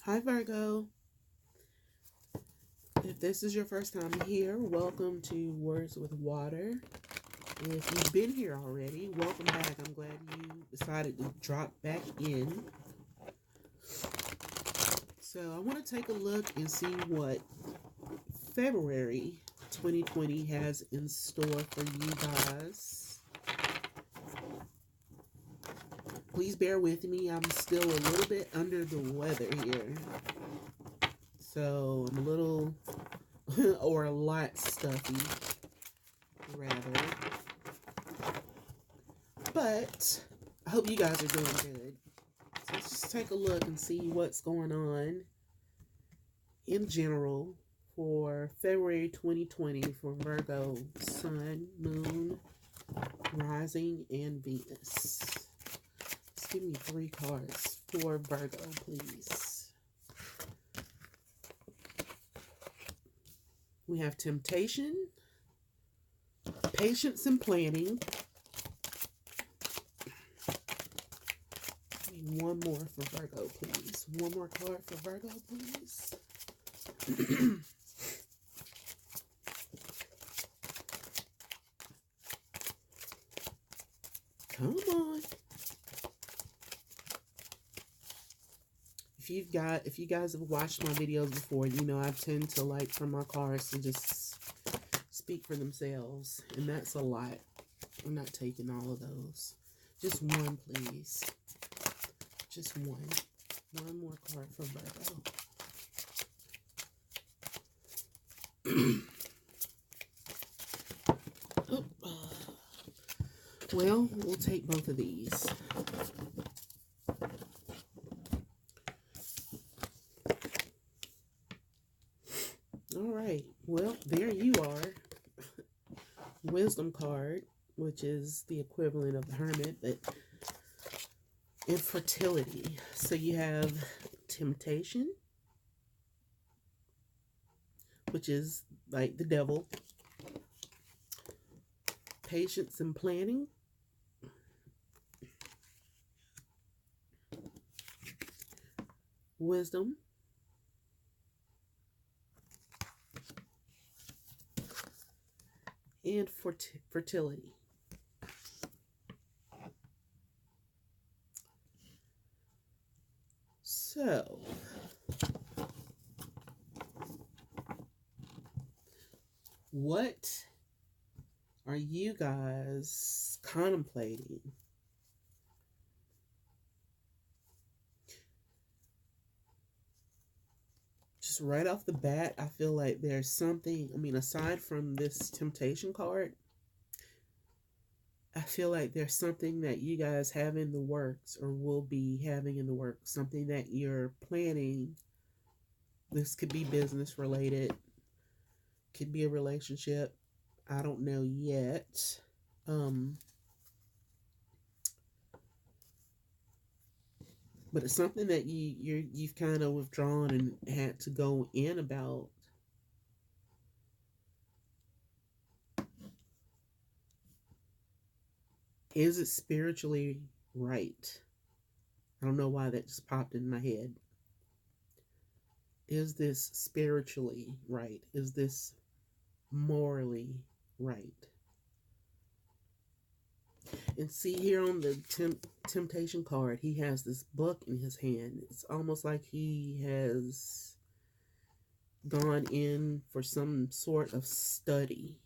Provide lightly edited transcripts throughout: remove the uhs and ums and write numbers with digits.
Hi, Virgo. If this is your first time here, welcome to Words with Water. If you've been here already, welcome back. I'm glad you decided to drop back in. So, I want to take a look and see what February 2020 has in store for you guys. Please bear with me. I'm still a little bit under the weather here. So, I'm a little or a lot stuffy, rather. But I hope you guys are doing good. So let's just take a look and see what's going on in general for February 2020 for Virgo, Sun, Moon, Rising, and Venus. Just give me 3 cards for Virgo, please. We have Temptation, Patience and Planning. One more for Virgo, please. One more card for Virgo, please. Come on. If you guys have watched my videos before, you know I tend to like for my cards to just speak for themselves. And that's a lot. I'm not taking all of those. Just one, please. Just one. One more card for Virgo. Well, we'll take both of these. All right. Well, there you are. Wisdom card, which is the equivalent of the Hermit, but infertility. So you have Temptation, which is like the devil. Patience and Planning. Wisdom. And fertility. So, what are you guys contemplating? Just right off the bat, I feel like there's something, aside from this Temptation card, I feel like there's something that you guys have in the works or will be having in the works, something that you're planning. This could be business related, could be a relationship. I don't know yet. But it's something that you've kind of withdrawn and had to go in about. Is it spiritually right? I don't know why that just popped in my head. Is this spiritually right? Is this morally right? And see here on the temptation card, he has this book in his hand. It's almost like he has gone in for some sort of study.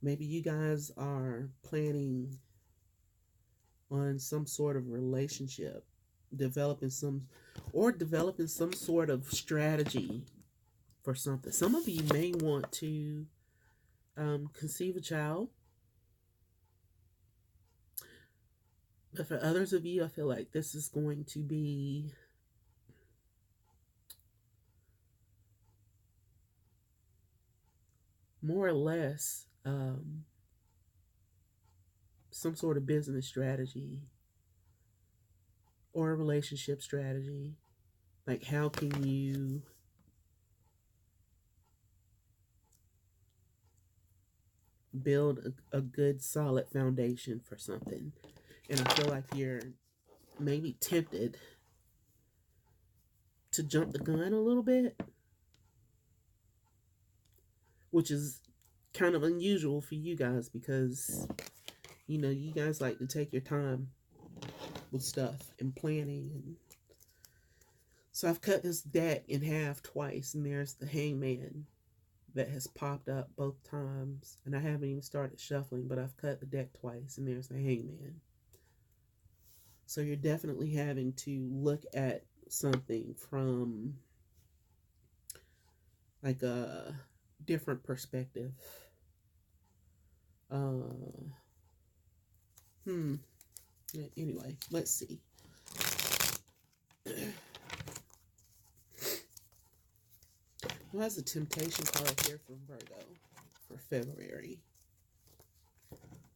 Maybe you guys are planning on some sort of relationship, developing some sort of strategy for something. Some of you may want to conceive a child. But for others of you, I feel like this is going to be more or less some sort of business strategy or a relationship strategy. Like, how can you build a good solid foundation for something? And I feel like you're maybe tempted to jump the gun a little bit, which is kind of unusual for you guys because, you guys like to take your time with stuff and planning. And so I've cut this deck in half twice, and there's the hangman that has popped up both times. And I haven't even started shuffling, but I've cut the deck twice, and there's the hangman. So you're definitely having to look at something from like a different perspective. Anyway, let's see. Who has a temptation card here for Virgo for February?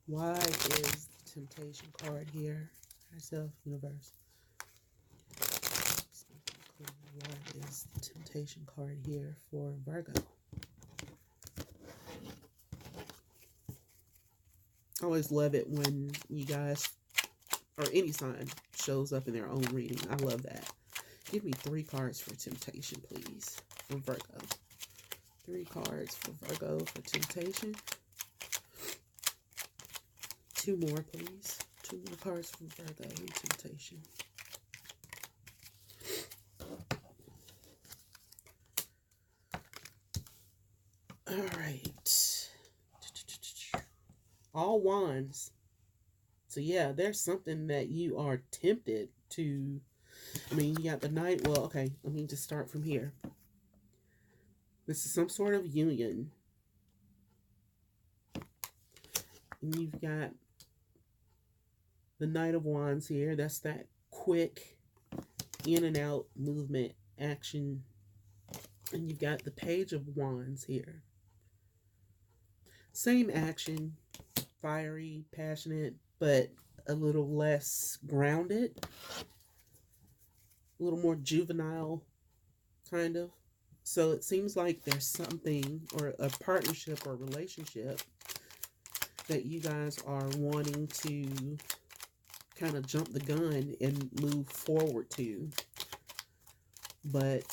Why is the temptation card here? Herself, universe. Why is the temptation card here for Virgo? I always love it when you guys, or any sign, shows up in their own reading. I love that. Give me 3 cards for temptation, please, for Virgo. 3 cards for Virgo for temptation. 2 more, please. 2 more cards for Virgo and temptation. All right. All wands. So yeah, there's something that you are tempted to. You got the knight. Well, okay, let me just start from here. This is some sort of union. And you've got the Knight of Wands here. That's that quick in and out movement action. And you've got the Page of Wands here. Same action, fiery, passionate, but a little less grounded. A little more juvenile, kind of. So it seems like there's something, or a partnership or relationship, that you guys are wanting to kind of jump the gun and move forward to. But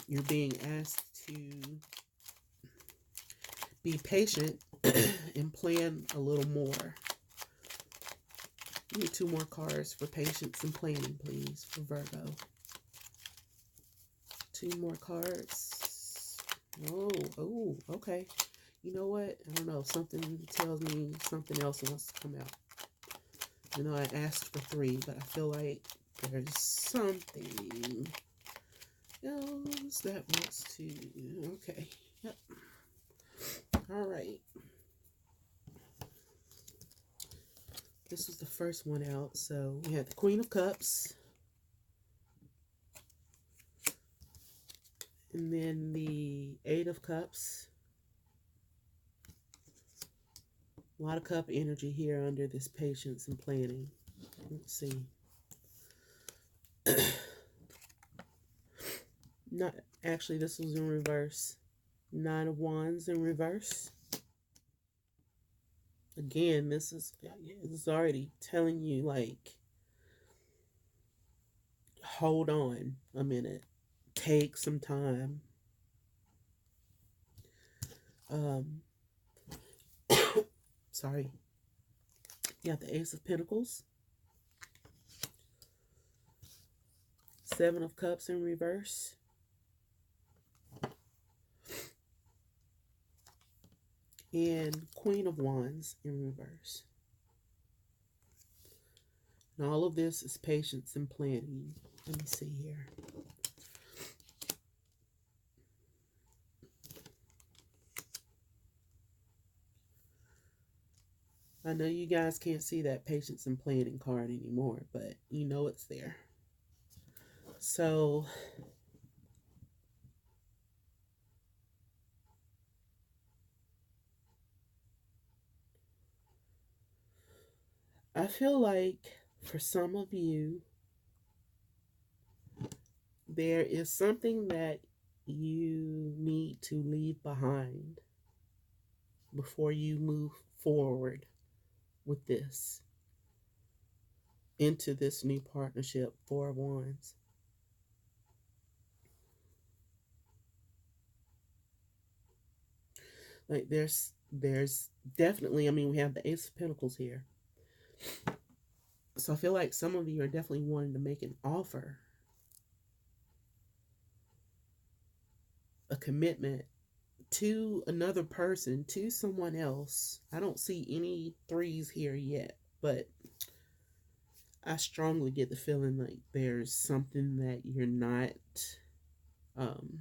you're being asked to be patient and plan a little more. Give me 2 more cards for patience and planning, please, for Virgo. 2 more cards. Oh, okay. You know what? I don't know. Something tells me something else wants to come out. I asked for 3, but I feel like there's something else that wants to. Okay. Yep. All right. This was the first one out. So we had the Queen of Cups. And then the 8 of Cups. A lot of cup energy here under this patience and planning. Let's see. Not actually, this was in reverse. 9 of Wands in reverse. Again, this is already telling you, like, hold on a minute. Take some time. Sorry. You got the Ace of Pentacles. 7 of Cups in reverse. And Queen of Wands in reverse. And all of this is patience and planning. Let me see here. I know you guys can't see that patience and planning card anymore, but you know it's there. So I feel like for some of you, there is something that you need to leave behind before you move forward with this. into this new partnership. Four of Wands. Like there's definitely, I mean, we have the Ace of Pentacles here. So I feel like some of you are definitely wanting to make an offer, a commitment to another person, to someone else. I don't see any threes here yet, but I strongly get the feeling like there's something that you're not, um,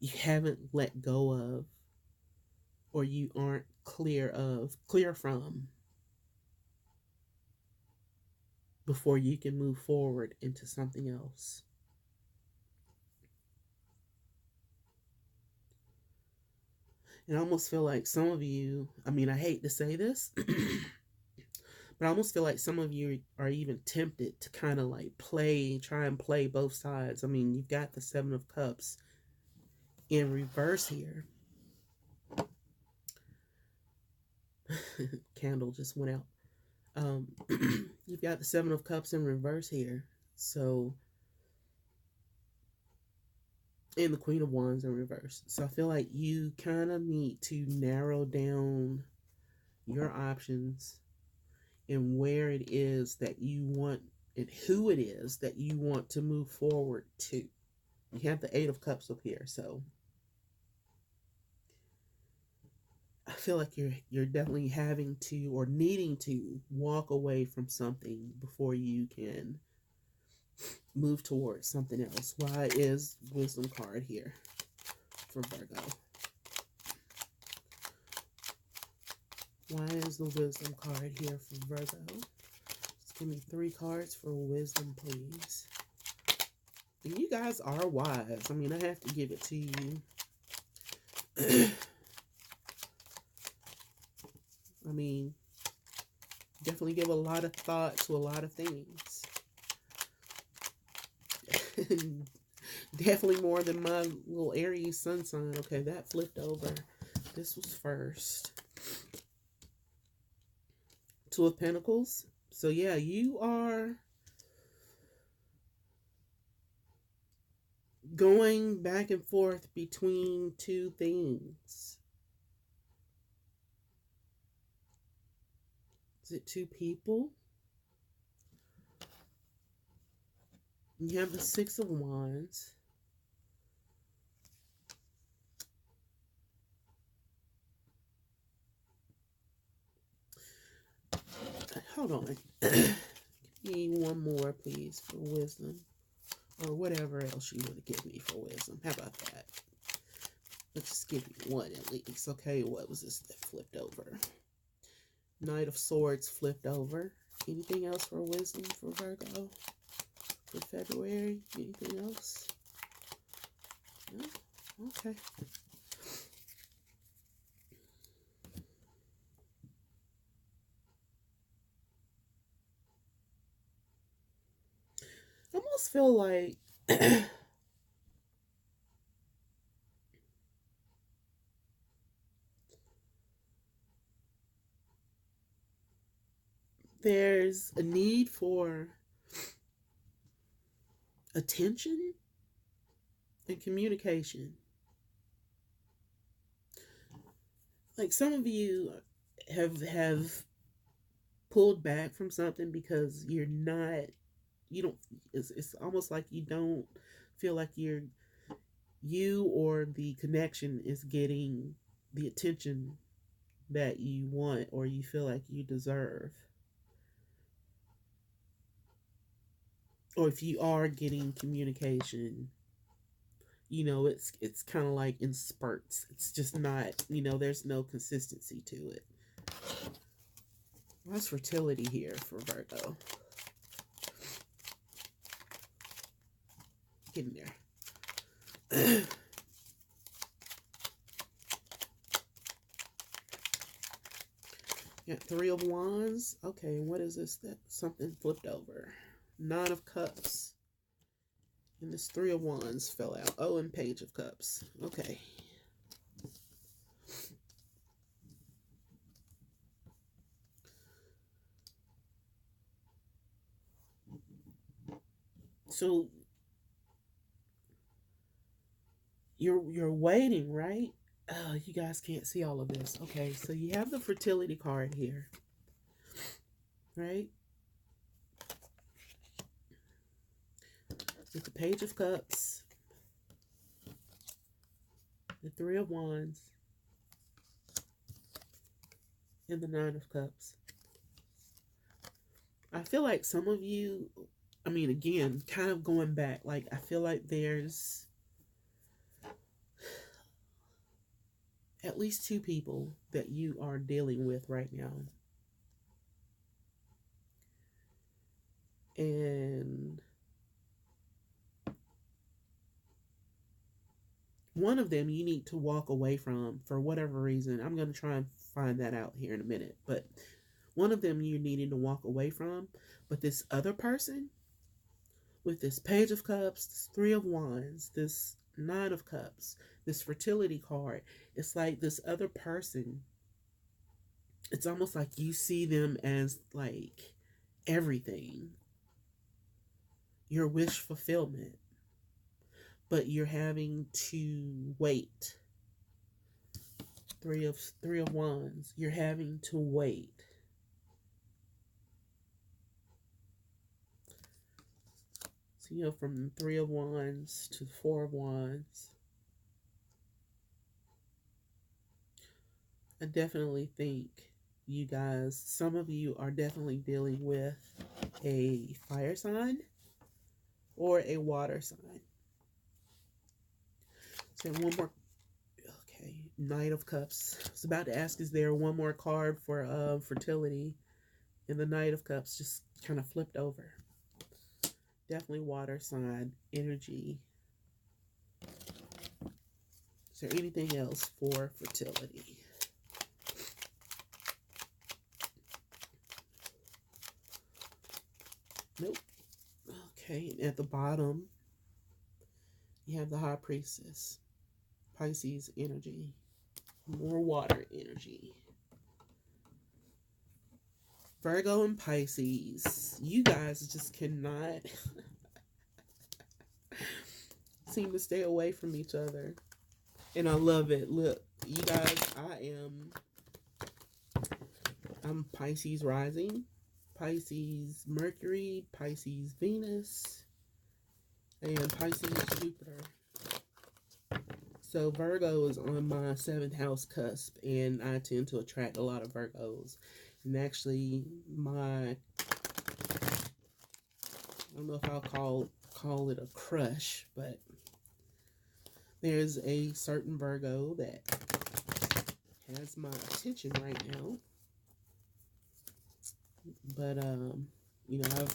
you haven't let go of, or you aren't clear from before you can move forward into something else. And I almost feel like some of you, I mean, I hate to say this, but I almost feel like some of you are even tempted to kind of like try and play both sides. I mean, you've got the Seven of Cups in reverse here. Candle just went out. You've got the Seven of Cups in reverse here. So, and the Queen of Wands in reverse. So I feel like you kind of need to narrow down your options and where it is that you want and who it is that you want to move forward to. You have the Eight of Cups up here, so I feel like you're definitely having to or needing to walk away from something before you can move towards something else. Why is Wisdom card here for Virgo? Why is the Wisdom card here for Virgo? Just give me 3 cards for wisdom, please. And you guys are wise. I mean, I have to give it to you. I mean, definitely give a lot of thought to a lot of things. Definitely more than my little Aries sun sign. Okay, that flipped over. This was first. Two of Pentacles. So yeah, you are going back and forth between two things. Is it two people? You have the Six of Wands. Hold on. Give me one more, please, for wisdom. Or whatever else you want to give me for wisdom. How about that? Let's just give you one at least. Okay, what was this that flipped over? Knight of Swords flipped over. Anything else for wisdom for Virgo? For February? Anything else? No? Okay. I almost feel like there's a need for attention and communication. Like some of you have pulled back from something because you don't, it's almost like you don't feel like you or the connection is getting the attention that you want or you feel like you deserve. Or if you are getting communication, it's kind of like in spurts. It's just not, there's no consistency to it. What's fertility here for Virgo? Get in there. Yeah, Three of Wands. Okay, what is this? That something flipped over. Nine of Cups. And this Three of Wands fell out. Oh, and Page of Cups. Okay. So you're waiting, right? Oh, you guys can't see all of this. Okay, so you have the fertility card here, right? With the Page of Cups, the Three of Wands, and the Nine of Cups. I feel like some of you, I mean, again, kind of going back, like, I feel like there's at least two people that you are dealing with right now. And one of them you need to walk away from for whatever reason. I'm going to try and find that out here in a minute. But one of them you're needing to walk away from. But this other person with this Page of Cups, this Three of Wands, this Nine of Cups, this fertility card, it's like this other person, it's almost like you see them as like everything, your wish fulfillment, but you're having to wait. Three of Wands, you're having to wait. So, you know, from Three of Wands to Four of Wands, I definitely think you guys, some of you are definitely dealing with a fire sign or a water sign. So one more. Okay, Knight of Cups. I was about to ask, is there one more card for fertility? And the Knight of Cups just kind of flipped over. Definitely water sign energy. Is there anything else for fertility? Nope. Okay, and at the bottom, you have the High Priestess. Pisces energy. More water energy. Virgo and Pisces. You guys just cannot seem to stay away from each other. And I love it. Look, you guys, I'm Pisces rising, Pisces Mercury, Pisces Venus, and Pisces Jupiter. So Virgo is on my 7th house cusp, and I tend to attract a lot of Virgos. And actually, I don't know if I'll call it a crush, but there's a certain Virgo that has my attention right now. But, you know, I've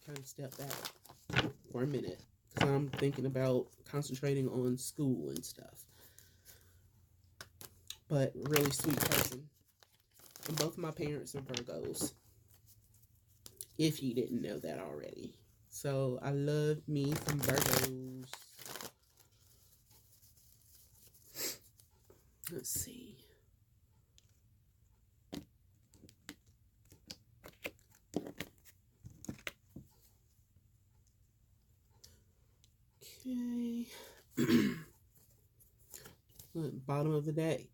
kind of stepped back for a minute because I'm thinking about concentrating on school and stuff. But really sweet person. And both of my parents are Virgos, if you didn't know that already. So I love me some Virgos. Let's see. Okay. Bottom of the day.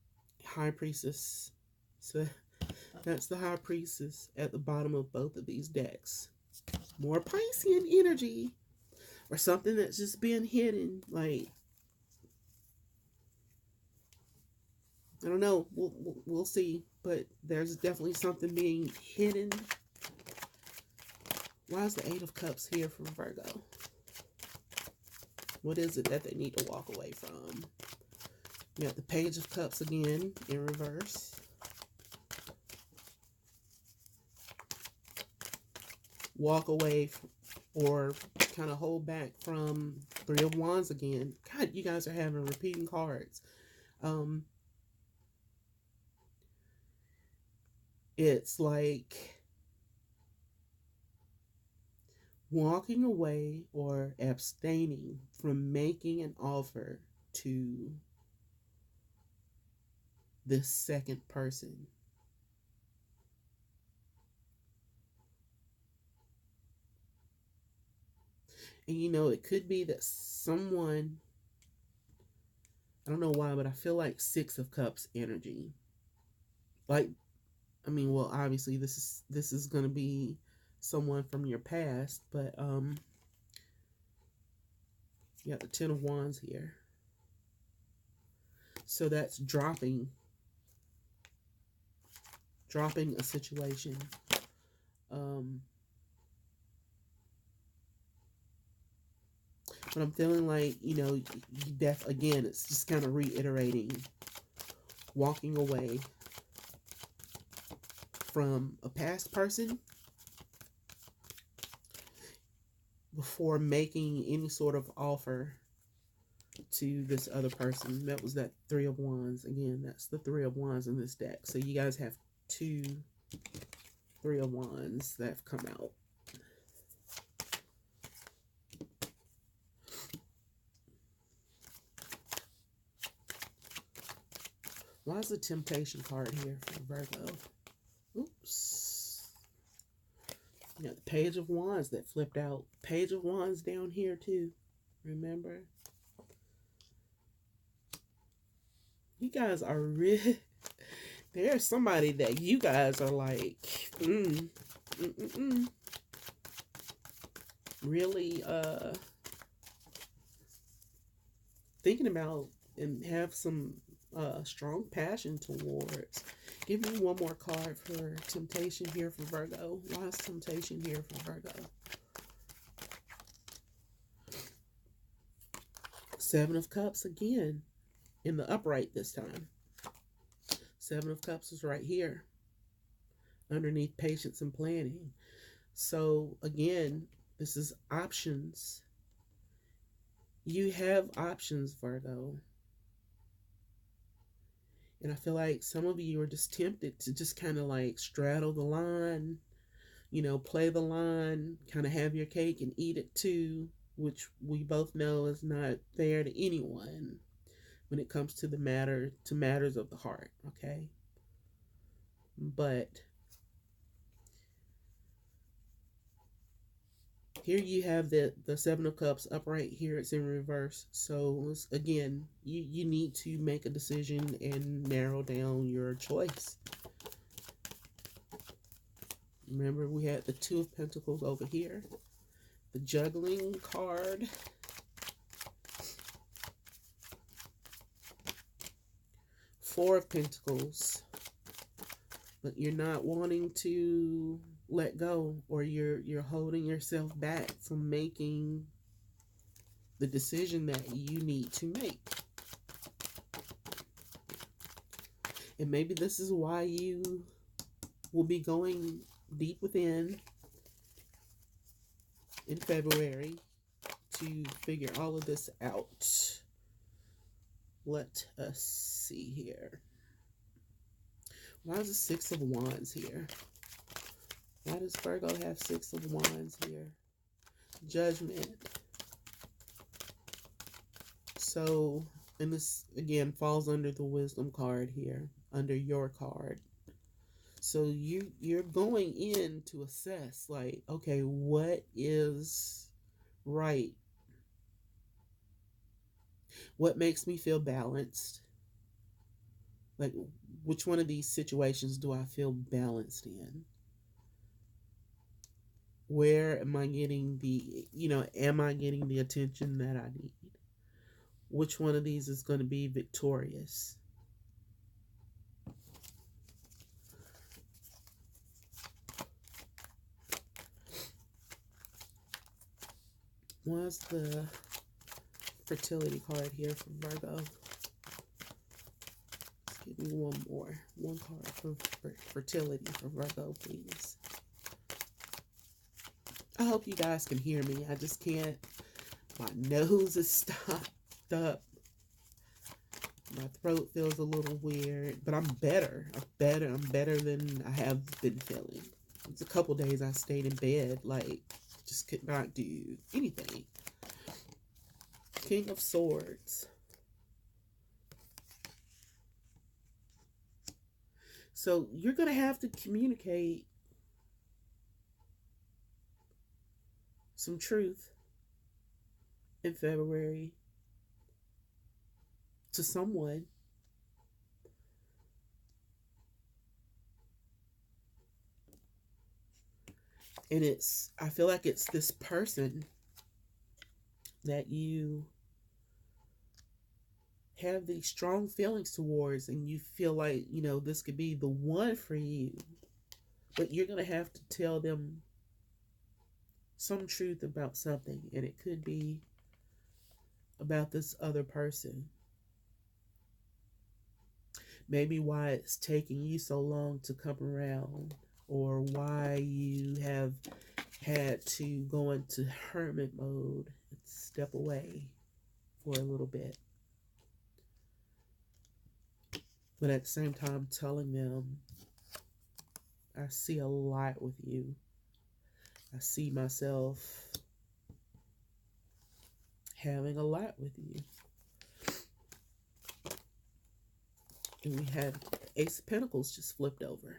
High Priestess. So that's the High Priestess at the bottom of both of these decks. More Piscean energy. Or something that's just being hidden. Like, I don't know. We'll see. But there's definitely something being hidden. Why is the Eight of Cups here for Virgo? What is it that they need to walk away from? You got the Page of Cups again in reverse. Walk away or kind of hold back from Three of Wands again. God, you guys are having repeating cards. It's like walking away or abstaining from making an offer to this second person. And you know, it could be that someone, I don't know why, but I feel like Six of Cups energy. Like, I mean, well, obviously this is going to be someone from your past, but you got the Ten of Wands here. So that's dropping a situation. Um, but I'm feeling like, you know, again, it's just kind of reiterating, walking away from a past person before making any sort of offer to this other person. That was that Three of Wands. Again, that's the Three of Wands in this deck. So you guys have two Three of Wands that have come out. Why is the Temptation card here for Virgo? Oops. You got the Page of Wands that flipped out. Page of Wands down here too. Remember? You guys are really... There's somebody that you guys are like... really thinking about and have some strong passion towards. Give me one more card for Temptation here for Virgo. Why is Temptation here for Virgo? Seven of Cups again in the upright this time. Seven of Cups is right here underneath patience and planning. So again, this is options. You have options, Virgo. And I feel like some of you are just tempted to just kind of like straddle the line, you know, play the line, kind of have your cake and eat it too, which we both know is not fair to anyone when it comes to matters of the heart, okay? But here you have the Seven of Cups upright here. It's in reverse. So again, you need to make a decision and narrow down your choice. Remember, we had the Two of Pentacles over here. The Juggling card. Four of Pentacles. But you're not wanting to let go, or you're holding yourself back from making the decision that you need to make. And maybe this is why you will be going deep within in February to figure all of this out. Let us see here. Why is the Six of Wands here? Why does Virgo have Six of Wands here? Judgment. So, and this again falls under the Wisdom card here, under your card. So you're going in to assess, like, okay, what is right? What makes me feel balanced? Like, which one of these situations do I feel balanced in? Where am I getting am I getting the attention that I need? Which one of these is going to be victorious? What's the fertility card here for Virgo? Give me one card for fertility for Virgo, please. I hope you guys can hear me. I just can't. My nose is stopped up. My throat feels a little weird, but I'm better. I'm better than I have been feeling. It's a couple days I stayed in bed, like, just could not do anything. King of Swords. So you're going to have to communicate some truth in February to someone. And I feel like it's this person that you have these strong feelings towards, and you feel like, this could be the one for you. But you're going to have to tell them some truth about something, and it could be about this other person. Maybe why it's taking you so long to come around, or why you have had to go into hermit mode and step away for a little bit. But at the same time, telling them, I see a lot with you. I see myself having a lot with you. And we had Ace of Pentacles just flipped over.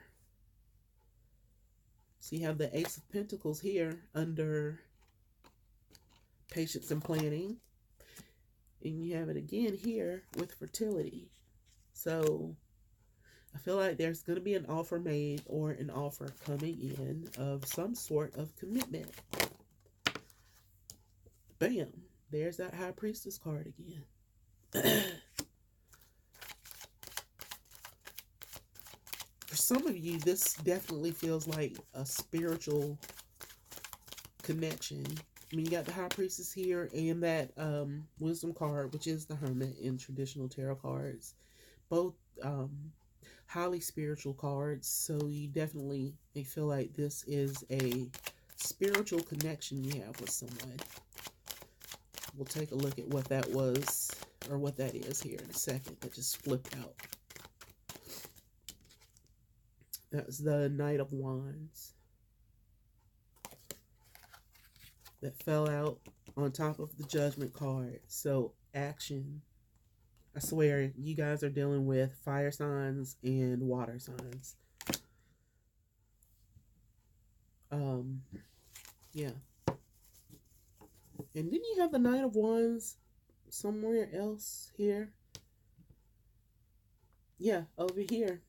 So you have the Ace of Pentacles here under patience and planning. And you have it again here with fertility. So I feel like there's going to be an offer made or an offer coming in of some sort of commitment. Bam. There's that High Priestess card again. For some of you, this definitely feels like a spiritual connection. I mean, you got the High Priestess here and that Wisdom card, which is the Hermit in traditional tarot cards. Both highly spiritual cards. So you definitely may feel like this is a spiritual connection you have with someone. We'll take a look at what that was, or what that is here in a second. That just flipped out. That's the Knight of Wands that fell out on top of the Judgment card. So action. I swear, you guys are dealing with fire signs and water signs. Yeah. And then you have the Knight of Wands somewhere else here. Yeah, over here.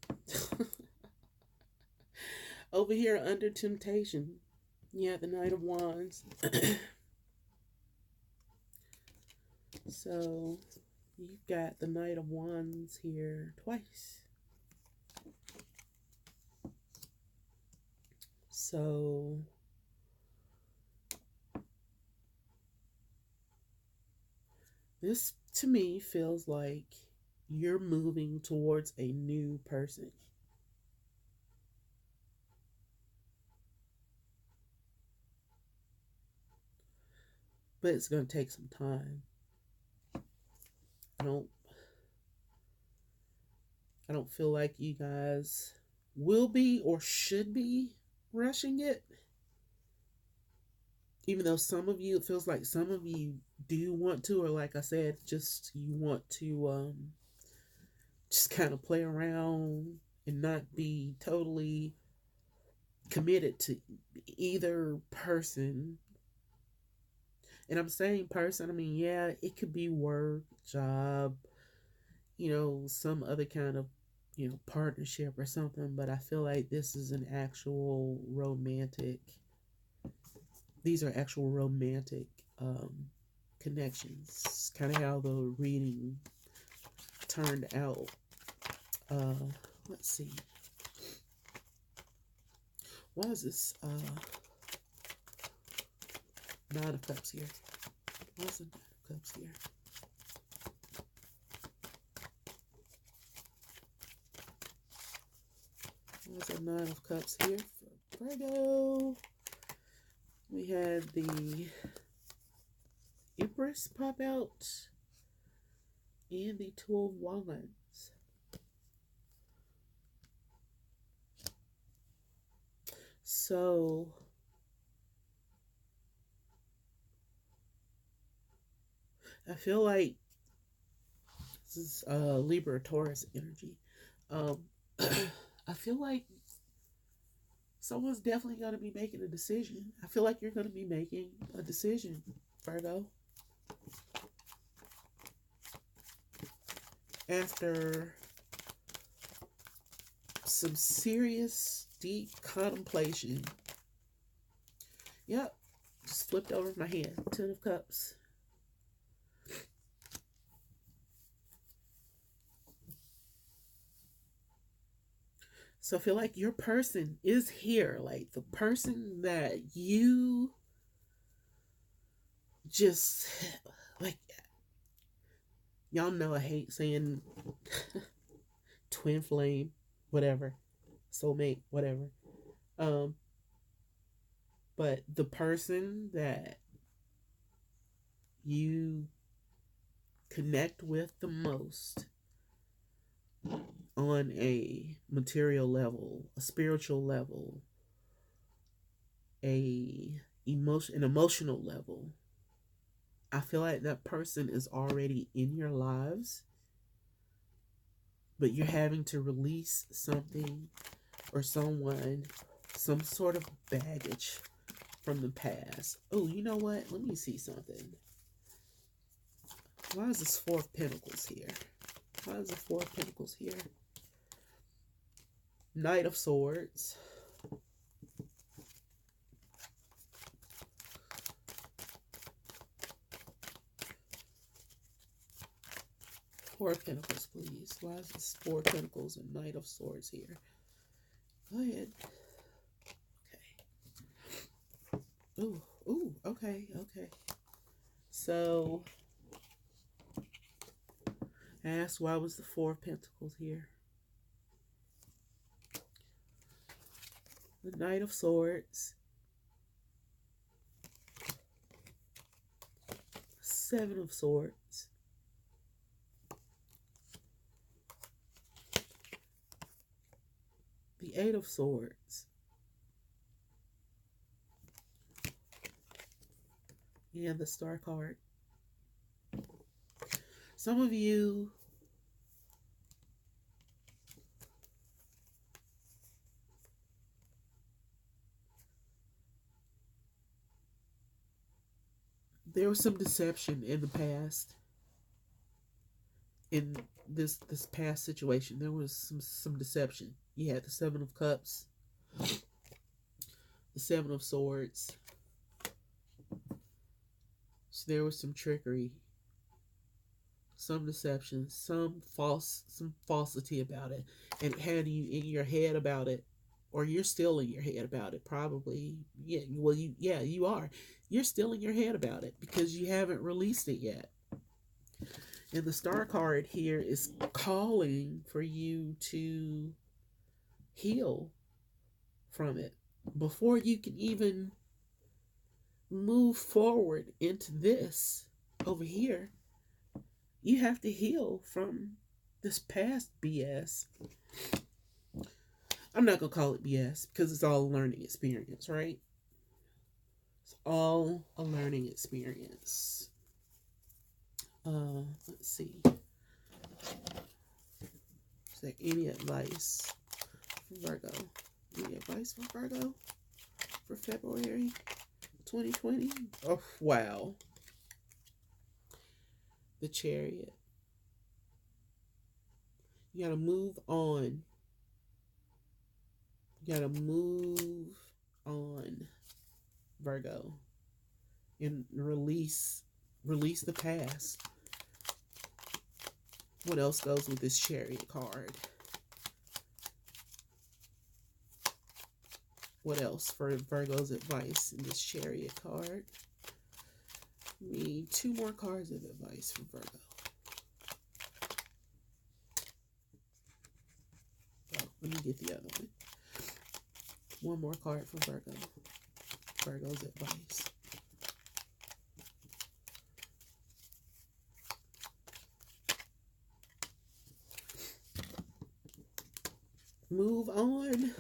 Over here under temptation. Yeah, the Knight of Wands. So you've got the Knight of Wands here twice. So this to me feels like you're moving towards a new person. But it's going to take some time. I don't feel like you guys will be or should be rushing it. Even though some of you, it feels like some of you do want to, or like I said, just you want to just kind of play around and not be totally committed to either person. And I'm saying person, I mean, yeah, it could be work, job, some other kind of, partnership or something. But I feel like this is an actual romantic, these are actual romantic connections. It's kind of how the reading turned out. Let's see. Why is this Nine of Cups here? Why is the Nine of Cups here? Why is the Nine of Cups here for Virgo? We had the Empress pop out and the Two of Wands. So I feel like this is Libra Taurus energy. I feel like someone's definitely going to be making a decision. I feel like you're going to be making a decision, Virgo. After some serious, deep contemplation, yep, just flipped over my hand. Ten of Cups. So I feel like your person is here. Like the person that you just, like, y'all know I hate saying twin flame, whatever, soulmate, whatever. Um, but the person that you connect with the most on a material level, a spiritual level, an emotional level, I feel like that person is already in your lives, but you're having to release something or someone, some sort of baggage from the past. Oh, you know what? Let me see something. Why is this Four of Pentacles here? Why is the Four of Pentacles here? Knight of Swords. Four of Pentacles, please. Why is this Four of Pentacles and Knight of Swords here? Go ahead. Okay. Ooh, okay. So, I asked why was the Four of Pentacles here? The Knight of Swords. Seven of Swords. The Eight of Swords. And the Star card. Some of you there was some deception in the past. In this past situation, there was some deception. You had the Seven of Cups, the Seven of Swords. So there was some trickery, some deception, some falsity about it, and it had you in your head about it, or you're still in your head about it. Probably, yeah. Well, you are. You're still in your head about it because you haven't released it yet. And the Star card here is calling for you to heal from it before you can even move forward into this over here. You have to heal from this past BS. I'm not going to call it BS because it's all a learning experience, right? It's all a learning experience. Let's see. Is there any advice for Virgo? Any advice for Virgo for February 2020? Oh, wow. The Chariot. You gotta move on. You gotta move on, Virgo, and release the past. What else goes with this Chariot card? What else for Virgo's advice in this Chariot card? We need two more cards of advice for Virgo. Oh, let me get the other one. One more card for Virgo. Virgo's advice. Move on.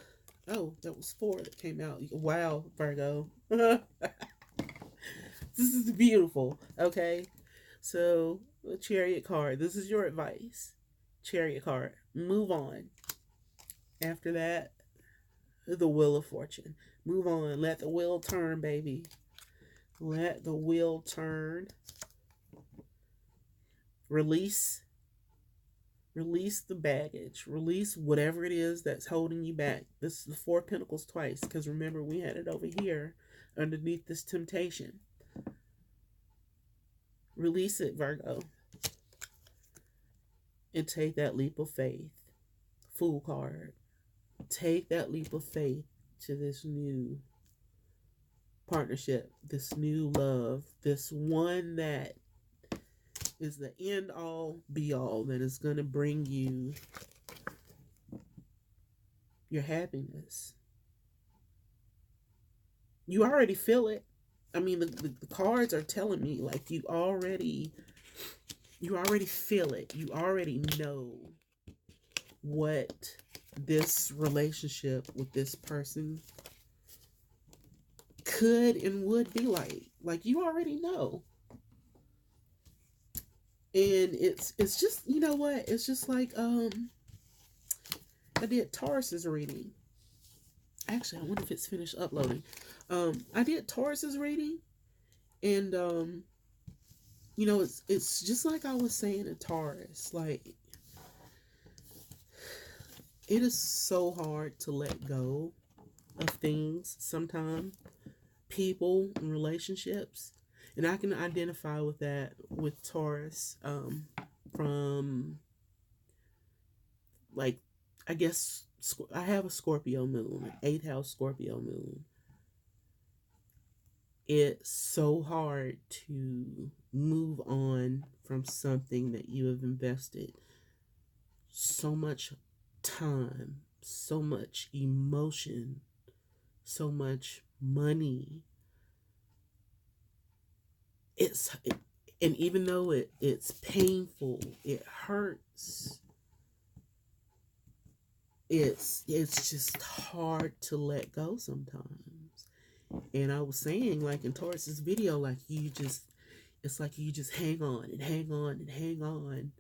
Oh, that was four that came out. Wow, Virgo. This is beautiful. Okay. So, the Chariot card. This is your advice. Chariot card. Move on. After that, the Wheel of Fortune. Move on. Let the wheel turn, baby. Let the wheel turn. Release Release the baggage. Release whatever it is that's holding you back. This is the Four of Pentacles twice, because remember, we had it over here underneath this temptation. Release it, Virgo, and take that leap of faith. Fool card. Take that leap of faith to this new partnership, this new love, this one that is the end all be all, that is going to bring you your happiness. You already feel it. I mean, the cards are telling me, like, you already feel it. You already know what this relationship with this person could and would be like. Like, you already know. And it's just, you know what? It's just like, I did Taurus's reading. Actually, I wonder if it's finished uploading. I did Taurus's reading, and you know, it's just like I was saying in Taurus, like, it is so hard to let go of things sometimes, people and relationships. And I can identify with that with Taurus, from, like, I guess I have a Scorpio moon, an 8th house Scorpio moon. It's so hard to move on from something that you have invested so much time, so much emotion, so much money. And even though it's painful, it hurts, it's just hard to let go sometimes. And I was saying, like, in Taurus's video, like, it's like you just hang on and hang on and hang on,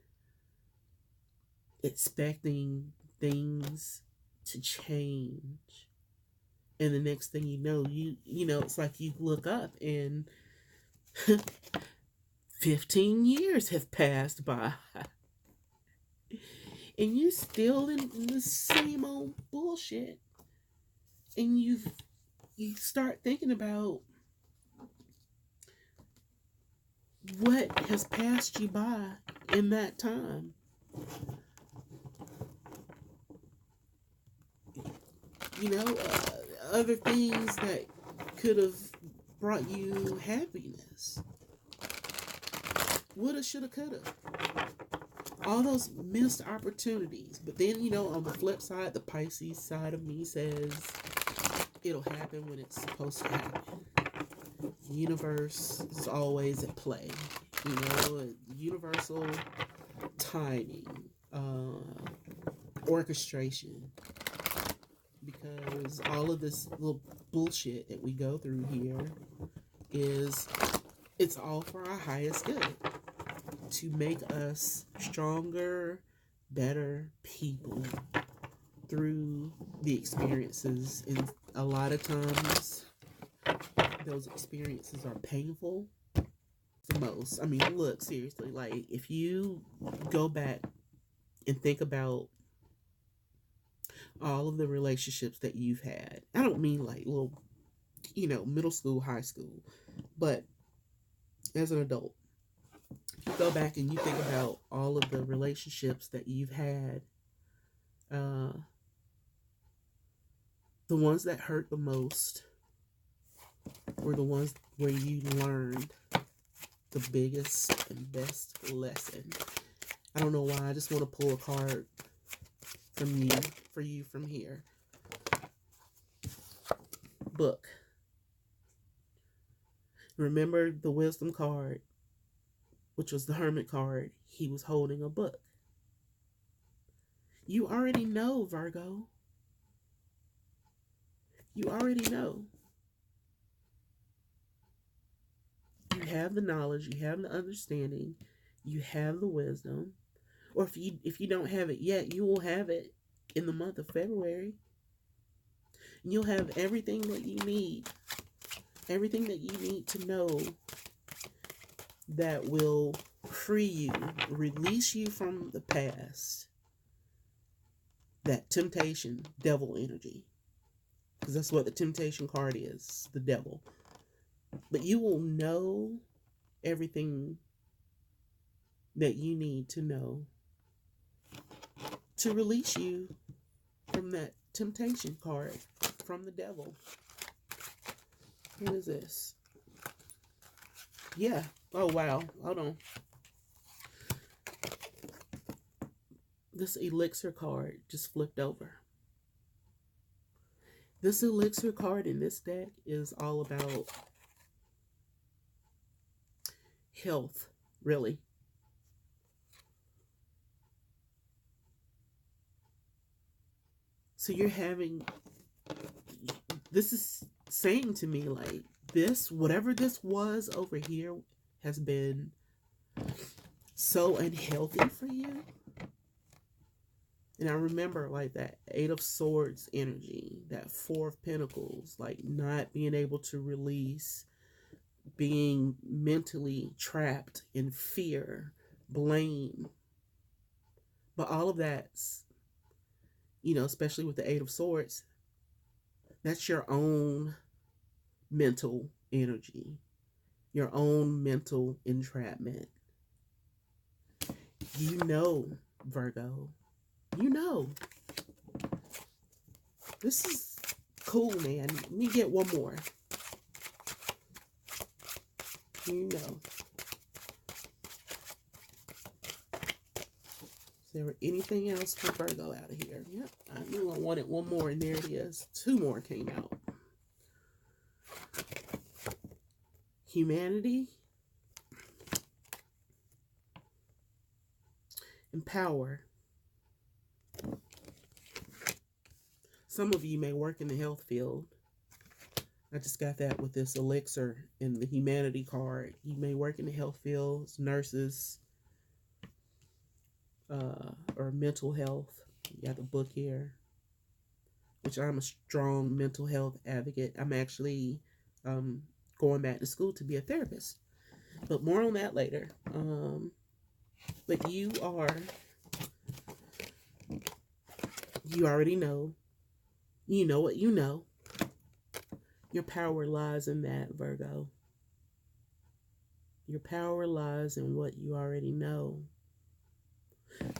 expecting things to change. And the next thing you know, you know, it's like you look up and 15 years have passed by. And you're still in the same old bullshit. And you start thinking about what has passed you by in that time. You know, other things that could have brought you happiness. Woulda, shoulda, coulda. All those missed opportunities. But then, you know, on the flip side, the Pisces side of me says it'll happen when it's supposed to happen. The universe is always at play. You know, universal timing, orchestration. Because all of this little bullshit that we go through here it's all for our highest good. To make us stronger, better people through the experiences. And a lot of times, those experiences are painful the most. I mean, look, seriously, like, if you go back and think about all of the relationships that you've had, I don't mean like little, you know, middle school, high school, but as an adult, you go back and you think about all of the relationships that you've had, the ones that hurt the most were the ones where you learned the biggest and best lesson. I don't know why, I just want to pull a card from you, for you from here. Book. Remember the wisdom card, which was the Hermit card. He was holding a book. You already know, Virgo. You already know. You have the knowledge, you have the understanding, you have the wisdom. Or if you don't have it yet, you will have it in the month of February. And you'll have everything that you need. Everything that you need to know that will free you, release you from the past, that temptation, devil energy. Because that's what the temptation card is, the devil. But you will know everything that you need to know to release you from that temptation card from the devil. What is this? Yeah. Oh, wow. Hold on. This elixir card just flipped over. This elixir card in this deck is all about health, really. So you're having, this is saying to me like this, whatever this was over here has been so unhealthy for you. And I remember like that 8 of Swords energy, that 4 of Pentacles, like not being able to release, being mentally trapped in fear, blame. But all of that's, you know, especially with the 8 of Swords, that's your own mental energy, your own mental entrapment. You know, Virgo, you know. This is cool, man. Let me get one more. You know. Is there anything else for Virgo out of here? Yep, I knew I wanted one more, and there it is. 2 more came out. Humanity and power. Some of you may work in the health field. I just got that with this elixir in the humanity card. You may work in the health fields, nurses, or mental health. You got the book here, which I'm a strong mental health advocate. I'm actually going back to school to be a therapist, but more on that later. But you already know. You know what you know. Your power lies in that, Virgo. Your power lies in what you already know.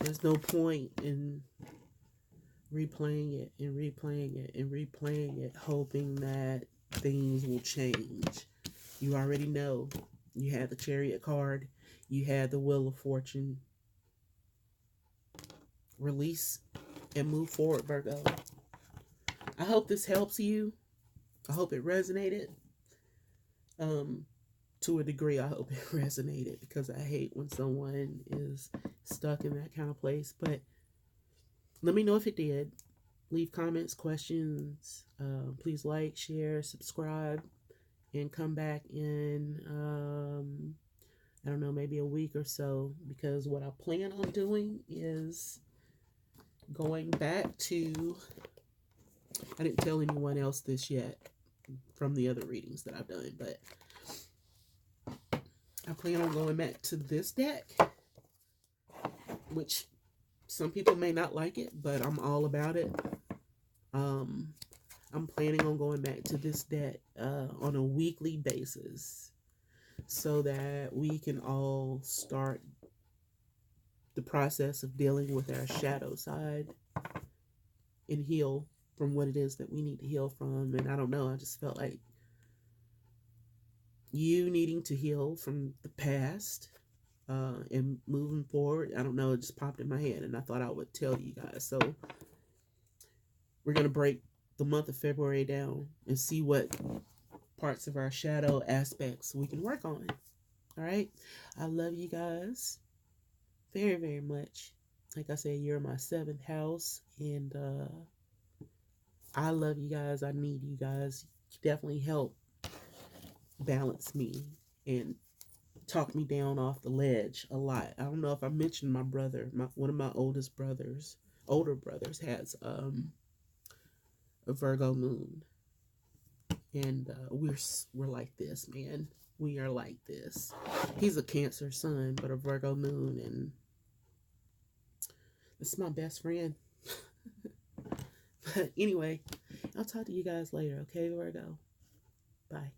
There's no point in replaying it and replaying it and replaying it, hoping that things will change. You already know. You had the Chariot card. You had the Wheel of Fortune. Release and move forward, Virgo. I hope this helps you. I hope it resonated. To a degree, I hope it resonated, because I hate when someone is stuck in that kind of place. But let me know if it did. Leave comments, questions. Please like, share, subscribe, and come back in, I don't know, maybe a week or so, because what I plan on doing is going back to, I didn't tell anyone else this yet from the other readings that I've done, but I plan on going back to this deck, which some people may not like it, but I'm all about it. I'm planning on going back to this deck on a weekly basis, so that we can all start the process of dealing with our shadow side and heal from what it is that we need to heal from. And I don't know, I just felt like you needing to heal from the past and moving forward. I don't know, it just popped in my head, and I thought I would tell you guys. So we're going to break the month of February down and see what parts of our shadow aspects we can work on. All right? I love you guys very, very much. Like I said, you're my 7th house, and I love you guys. I need you guys. You definitely help balance me and talk me down off the ledge a lot. I don't know if I mentioned my brother, one of my older brothers has a Virgo moon, and we're like this, man. We are like this. He's a Cancer sun, but a Virgo moon, and this is my best friend. But anyway, I'll talk to you guys later, okay, Virgo? Bye.